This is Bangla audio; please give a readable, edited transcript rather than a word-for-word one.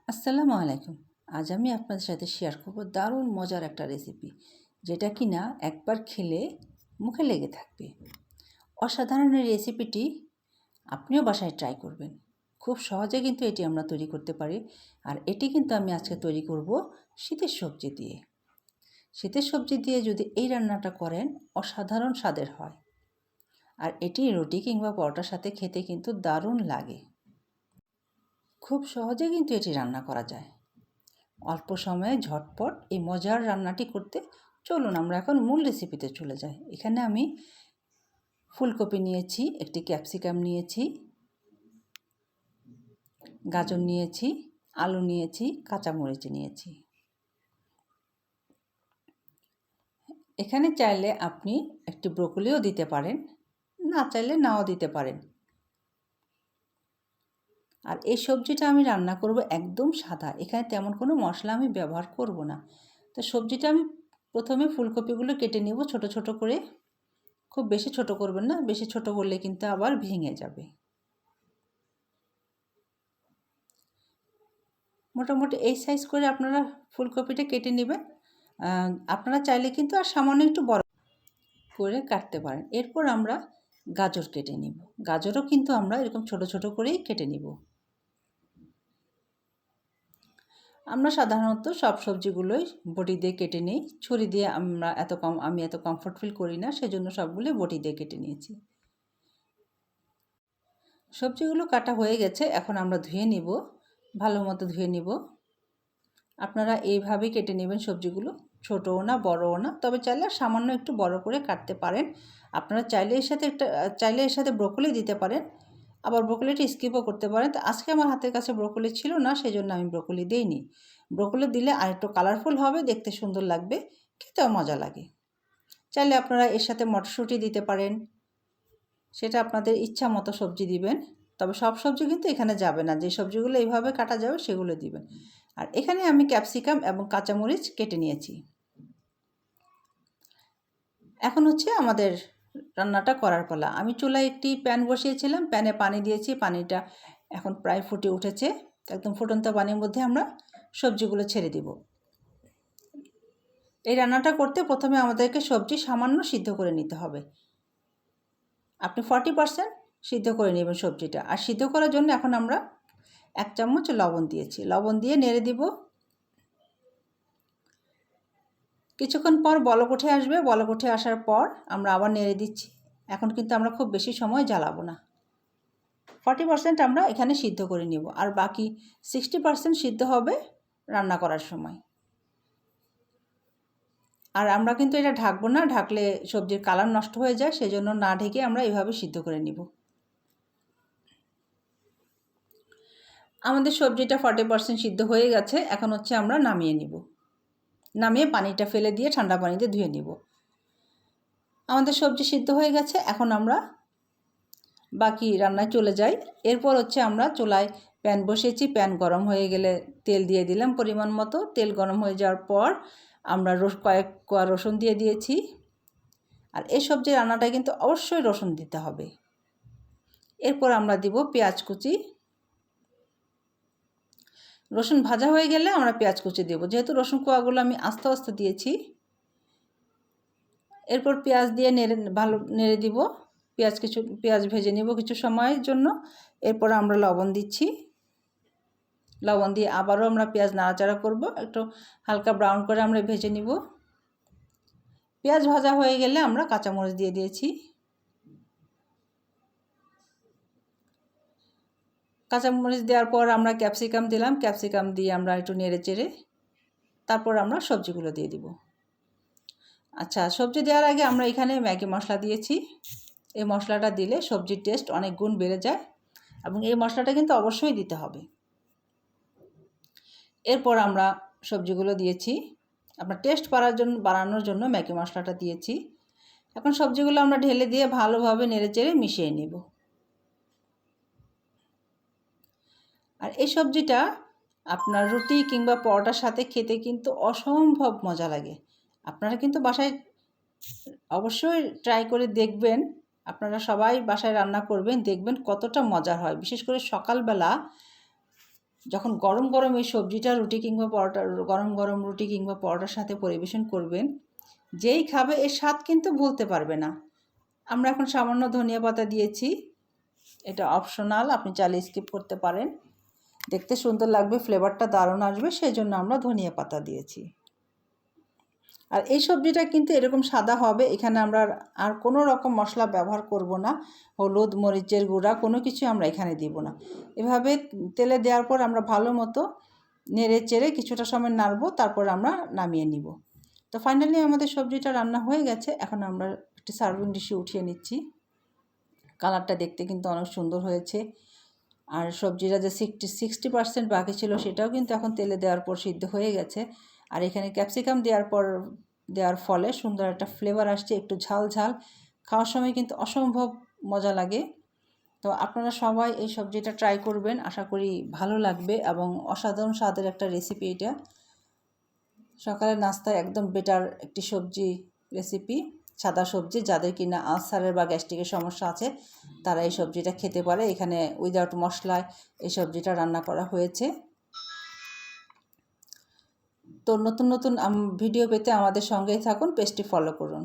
আসসালামু আলাইকুম। আজ আমি আপনাদের সাথে শেয়ার করব দারুণ মজার একটা রেসিপি, যেটা কিনা একবার খেলে মুখে লেগে থাকবে। অসাধারণ এই রেসিপিটি আপনিও বাসায় ট্রাই করবেন। খুব সহজে কিন্তু এটি আমরা তৈরি করতে পারি। আর এটি কিন্তু আমি আজকে তৈরি করব শীতের সবজি দিয়ে। শীতের সবজি দিয়ে যদি এই রান্নাটা করেন, অসাধারণ স্বাদের হয়। আর এটি রুটি কিংবা পরোটার সাথে খেতে কিন্তু দারুণ লাগে। খুব সহজে কিন্তু এটি রান্না করা যায়। অল্প সময়ে ঝটপট এই মজার রান্নাটি করতে চলুন আমরা এখন মূল রেসিপিতে চলে যাই। এখানে আমি ফুলকপি নিয়েছি, একটি ক্যাপসিকাম নিয়েছি, গাজর নিয়েছি, আলু নিয়েছি, কাঁচামরিচ নিয়েছি। এখানে চাইলে আপনি একটি ব্রোকলিও দিতে পারেন, না চাইলে নাও দিতে পারেন। আর এই সবজিটা আমি রান্না করব একদম সাদা, এখানে তেমন কোনো মশলা আমি ব্যবহার করব না। তো সবজিটা আমি প্রথমে ফুলকপিগুলো কেটে নেব ছোট ছোট করে। খুব বেশি ছোট করবেন না, বেশি ছোট করলে কিন্তু আবার ভেঙে যাবে। মোটামুটি এই সাইজ করে আপনারা ফুলকপিটা কেটে নেবেন। আপনারা চাইলে কিন্তু আর সামান্য একটু বড় করে কাটতে পারেন। এরপর আমরা গাজর কেটে নিব। গাজরও কিন্তু আমরা এরকম ছোট ছোট করেই কেটে নিব। আমরা সাধারণত সব সবজিগুলোই বটি দিয়ে কেটে নিই। ছুরি দিয়ে আমি এত কমফোর্ট ফিল করি না, সেজন্য সবগুলোই বটি দিয়ে কেটে নিয়েছি। সবজিগুলো কাটা হয়ে গেছে, এখন আমরা ধুয়ে নিব, ভালো মতো ধুয়ে নিব। আপনারা এইভাবেই কেটে নেবেন সবজিগুলো, ছোটও না বড়ও না, তবে চাইলে সামান্য একটু বড় করে কাটতে পারেন। আপনারা চাইলে এর সাথে ব্রোকলি দিতে পারেন, আবার ব্রোকলিটা স্কিপও করতে পারেন। তো আজকে আমার হাতের কাছে ব্রোকলি ছিল না, সেই জন্য আমি ব্রোকলি দিইনি। ব্রোকলি দিলে আরেকটু কালারফুল হবে, দেখতে সুন্দর লাগবে, খেতেও মজা লাগে। চাইলে আপনারা এর সাথে মটরশুঁটি দিতে পারেন, সেটা আপনাদের ইচ্ছা মতো সবজি দিবেন। তবে সব সবজি কিন্তু এখানে যাবে না, যে সবজিগুলো এইভাবে কাটা যাবে সেগুলো দিবেন। আর এখানে আমি ক্যাপসিকাম এবং কাঁচামরিচ কেটে নিয়েছি। এখন হচ্ছে আমাদের রান্নাটা করার পালা। আমি চুলায় একটি প্যান বসিয়েছিলাম, প্যানে পানি দিয়েছি, পানিটা এখন প্রায় ফুটে উঠেছে। একদম ফুটন্ত পানির মধ্যে আমরা সবজিগুলো ছেড়ে দিব। এই রান্নাটা করতে প্রথমে আমাদেরকে সবজি সামান্য সিদ্ধ করে নিতে হবে। আপনি 40% সিদ্ধ করে নেবেন সবজিটা। আর সিদ্ধ করার জন্য এখন আমরা 1 চামচ লবণ দিয়েছি। লবণ দিয়ে নেড়ে দিব। কিছুক্ষণ পর বলক উঠে আসবে, বলক উঠে আসার পর আমরা আবার নেড়ে দিচ্ছি। এখন কিন্তু আমরা খুব বেশি সময় জ্বালাবো না। 40% আমরা এখানে সিদ্ধ করে নেব, আর বাকি 60% সিদ্ধ হবে রান্না করার সময়। আর আমরা কিন্তু এটা ঢাকবো না, ঢাকলে সবজির কালার নষ্ট হয়ে যায়, সেজন্য না ঢেকে আমরা এইভাবে সিদ্ধ করে নিব। আমাদের সবজিটা 40% সিদ্ধ হয়ে গেছে, এখন হচ্ছে আমরা নামিয়ে নিব। নামিয়ে পানিটা ফেলে দিয়ে ঠান্ডা পানিতে ধুয়ে নিব। আমাদের সবজি সিদ্ধ হয়ে গেছে, এখন আমরা বাকি রান্নায় চলে যাই। এরপর হচ্ছে আমরা চুলায় প্যান বসিয়েছি, প্যান গরম হয়ে গেলে তেল দিয়ে দিলাম পরিমাণ মতো। তেল গরম হয়ে যাওয়ার পর আমরা কয়েক কোয়া রসুন দিয়ে দিয়েছি। আর এই সবজি রান্নাটায় কিন্তু অবশ্যই রসুন দিতে হবে। এরপর আমরা দিব পেঁয়াজ কুচি। রসুন ভাজা হয়ে গেলে আমরা পেঁয়াজ কুচি দেব, যেহেতু রসুন কোয়াগুলো আমি আস্তে আস্তে দিয়েছি। এরপর পেঁয়াজ দিয়ে ভালো নেড়ে দিব। পেঁয়াজ ভেজে নিব কিছু সময়ের জন্য। এরপর আমরা লবণ দিচ্ছি। লবণ দিয়ে আবারও আমরা পেঁয়াজ নাড়াচাড়া করব, একটু হালকা ব্রাউন করে আমরা ভেজে নিব। পেঁয়াজ ভাজা হয়ে গেলে আমরা কাঁচামরিচ দিয়ে দিয়েছি। কাঁচামরিচ দেওয়ার পর আমরা ক্যাপসিকাম দিলাম। ক্যাপসিকাম দিয়ে আমরা একটু নেড়ে চেড়ে তারপর আমরা সবজিগুলো দিয়ে দিব। আচ্ছা, সবজি দেওয়ার আগে আমরা এখানে ম্যাগি মশলা দিয়েছি। এই মশলাটা দিলে সবজির টেস্ট অনেক গুণ বেড়ে যায়, এবং এই মশলাটা কিন্তু অবশ্যই দিতে হবে। এরপর আমরা সবজিগুলো দিয়েছি, আপনার টেস্ট বাড়ানোর জন্য ম্যাগি মশলাটা দিয়েছি। এখন সবজিগুলো আমরা ঢেলে দিয়ে ভালোভাবে নেড়েচেড়ে মিশিয়ে নেব। আর এই সবজিটা আপনার রুটি কিংবা পরোটার সাথে খেতে কিন্তু অসম্ভব মজা লাগে। আপনারা কিন্তু বাসায় অবশ্যই ট্রাই করে দেখবেন। আপনারা সবাই বাসায় রান্না করবেন, দেখবেন কতটা মজার হয়। বিশেষ করে সকালবেলা যখন গরম গরম এই সবজিটা রুটি কিংবা পরোটা, গরম গরম রুটি কিংবা পরোটার সাথে পরিবেশন করবেন, যেই খাবে এর স্বাদ কিন্তু ভুলতে পারবে না। আমরা এখন সামান্য ধনিয়া পাতা দিয়েছি, এটা অপশনাল, আপনি চাইলে স্কিপ করতে পারেন। দেখতে সুন্দর লাগবে, ফ্লেভারটা দারুণ আসবে, সেই জন্য আমরা ধনিয়া পাতা দিয়েছি। আর এই সবজিটা কিন্তু এরকম সাদা হবে, এখানে আমরা আর কোনো রকম মশলা ব্যবহার করব না, হলুদ মরিচের গুঁড়া কোনো কিছু আমরা এখানে দিব না। এভাবে তেলে দেওয়ার পর আমরা ভালো মতো নেড়ে চেড়ে কিছুটা সময় নাড়ব, তারপর আমরা নামিয়ে নিব। তো ফাইনালি আমাদের সবজিটা রান্না হয়ে গেছে। এখন আমরা একটি সার্ভিং ডিশে উঠিয়ে নিচ্ছি। কালারটা দেখতে কিন্তু অনেক সুন্দর হয়েছে। আর সবজিটা যে 60% বাকি ছিল সেটাও কিন্তু এখন তেলে দেওয়ার পর সিদ্ধ হয়ে গেছে। আর এখানে ক্যাপসিকাম দেওয়ার ফলে সুন্দর একটা ফ্লেভার আসছে, একটু ঝাল ঝাল, খাওয়ার সময় কিন্তু অসম্ভব মজা লাগে। তো আপনারা সবাই এই সবজিটা ট্রাই করবেন, আশা করি ভালো লাগবে এবং অসাধারণ স্বাদের একটা রেসিপি এটা। সকালের নাস্তায় একদম বেটার একটি সবজি রেসিপি, সাদা সবজি। যাদের কিনা আলসারের বা গ্যাস্ট্রিকের সমস্যা আছে তারা এই সবজিটা খেতে পারে। এখানে উইদাউট মশলায় এই সবজিটা রান্না করা হয়েছে। তো নতুন নতুন ভিডিও পেতে আমাদের সঙ্গেই থাকুন, পেজটি ফলো করুন।